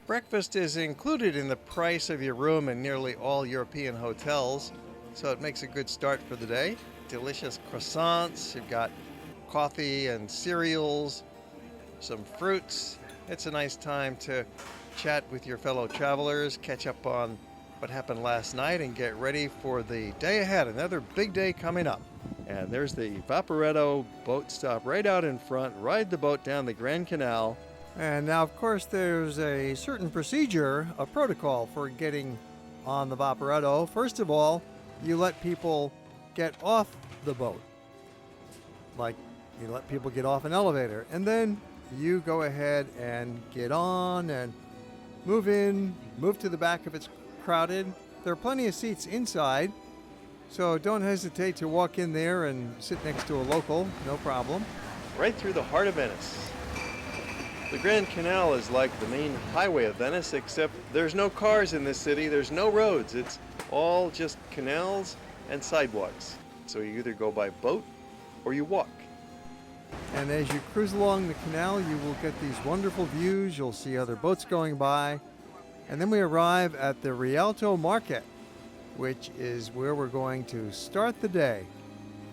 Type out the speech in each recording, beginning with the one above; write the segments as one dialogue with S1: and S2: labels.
S1: Breakfast is included in the price of your room in nearly all European hotels, so it makes a good start for the day. Delicious croissants, you've got coffee and cereals, some fruits. It's a nice time to chat with your fellow travelers, catch up on what happened last night, and get ready for the day ahead. Another big day coming up. And there's the Vaporetto Boat stop right out in front. Ride the boat down the Grand Canal. And now, of course, there's a certain procedure, a protocol for getting on the Vaporetto. First of all, you let people get off the boat. Like, you let people get off an elevator. And then you go ahead and get on and move to the back if it's crowded. There are plenty of seats inside, so don't hesitate to walk in there and sit next to a local, no problem. Right through the heart of Venice. The Grand Canal is like the main highway of Venice, except there's no cars in this city, there's no roads. It's all just canals and sidewalks. So you either go by boat or you walk. And as you cruise along the canal, you will get these wonderful views. You'll see other boats going by. And then we arrive at the Rialto Market, which is where we're going to start the day.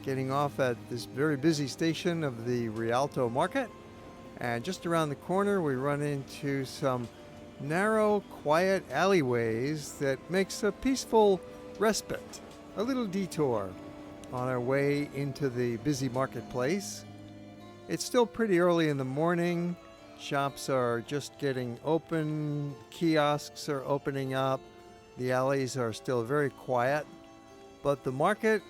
S1: Getting off at this very busy station of the Rialto Market. And just around the corner, we run into some narrow, quiet alleyways that makes a peaceful respite, a little detour on our way into the busy marketplace. It's still pretty early in the morning. Shops are just getting open. Kiosks are opening up. The alleys are still very quiet. But the market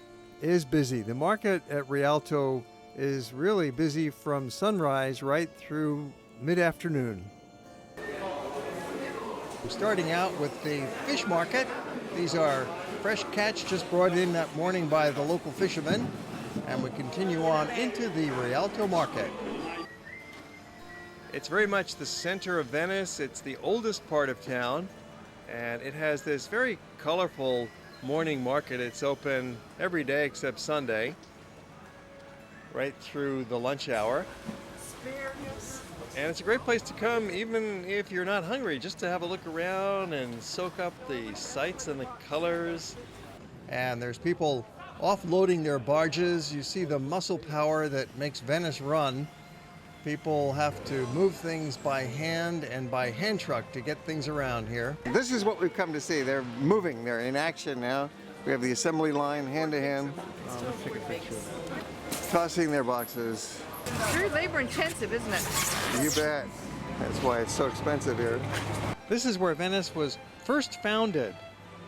S1: is busy. The market at Rialto is really busy from sunrise right through mid-afternoon. We're starting out with the fish market. These are fresh catch just brought in that morning by the local fishermen. And we continue on into the Rialto Market. It's very much the center of Venice. It's the oldest part of town. And it has this very colorful morning market. It's open every day except Sunday, right through the lunch hour. And it's a great place to come even if you're not hungry, just to have a look around and soak up the sights and the colors. And there's people offloading their barges. You see the muscle power that makes Venice run. People have to move things by hand and by hand truck to get things around here. This is what we've come to see. They're moving, they're in action now. We have the assembly line hand to hand. Let's take a picture of that. Tossing their boxes.
S2: Very labor intensive, isn't it?
S1: You bet. That's why it's so expensive here. This is where Venice was first founded,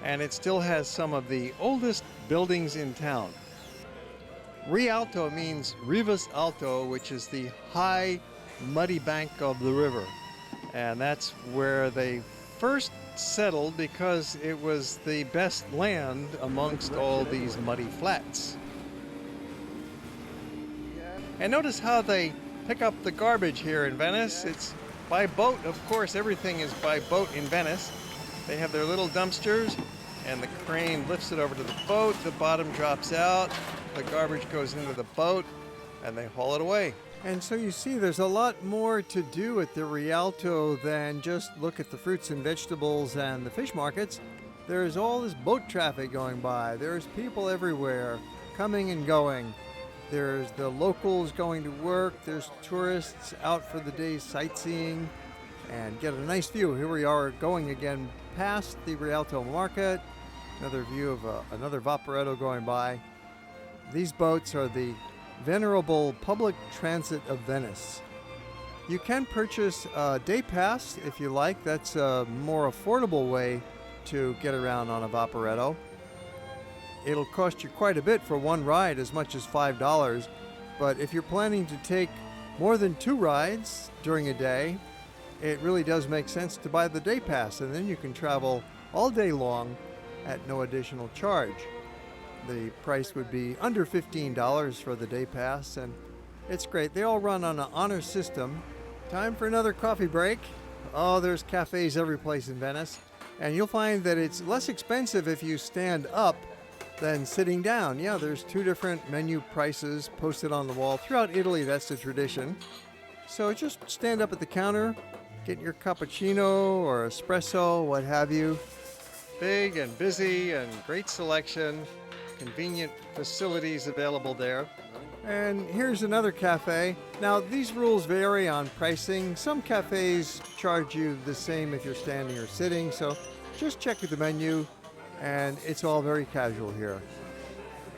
S1: and it still has some of the oldest buildings in town. Rialto means Rivas Alto, which is the high, muddy bank of the river. And that's where they first settled because it was the best land amongst all these muddy flats. And notice how they pick up the garbage here in Venice. It's by boat, of course. Everything is by boat in Venice. They have their little dumpsters, and the crane lifts it over to the boat. The bottom drops out. The garbage goes into the boat, and they haul it away. And so you see there's a lot more to do at the Rialto than just look at the fruits and vegetables and the fish markets. There's all this boat traffic going by. There's people everywhere coming and going. There's the locals going to work. There's tourists out for the day's sightseeing and get a nice view. Here we are going again past the Rialto Market. Another view of another Vaporetto going by. These boats are the Venerable Public Transit of Venice. You can purchase a day pass if you like. That's a more affordable way to get around on a Vaporetto. It'll cost you quite a bit for one ride, as much as $5. But if you're planning to take more than 2 rides during a day, it really does make sense to buy the day pass, and then you can travel all day long at no additional charge. The price would be under $15 for the day pass, and it's great. They all run on an honor system. Time for another coffee break. Oh, there's cafes every place in Venice, and you'll find that it's less expensive if you stand up than sitting down. Yeah, there's 2 different menu prices posted on the wall. Throughout Italy, that's the tradition. So just stand up at the counter, getting your cappuccino or espresso, what have you. Big and busy and great selection, convenient facilities available there. And here's another cafe. Now, these rules vary on pricing. Some cafes charge you the same if you're standing or sitting, so just check with the menu, and it's all very casual here.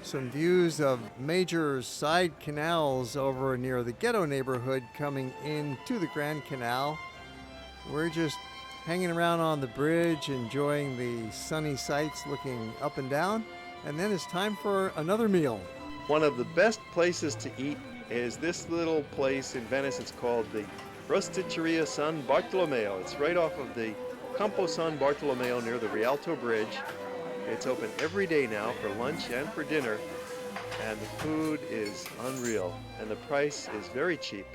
S1: Some views of major side canals over near the ghetto neighborhood coming into the Grand Canal. We're just hanging around on the bridge, enjoying the sunny sights, looking up and down, and then it's time for another meal. One of the best places to eat is this little place in Venice. It's called the Rosticeria San Bartolomeo. It's right off of the Campo San Bartolomeo near the Rialto Bridge. It's open every day now for lunch and for dinner, and the food is unreal, and the price is very cheap.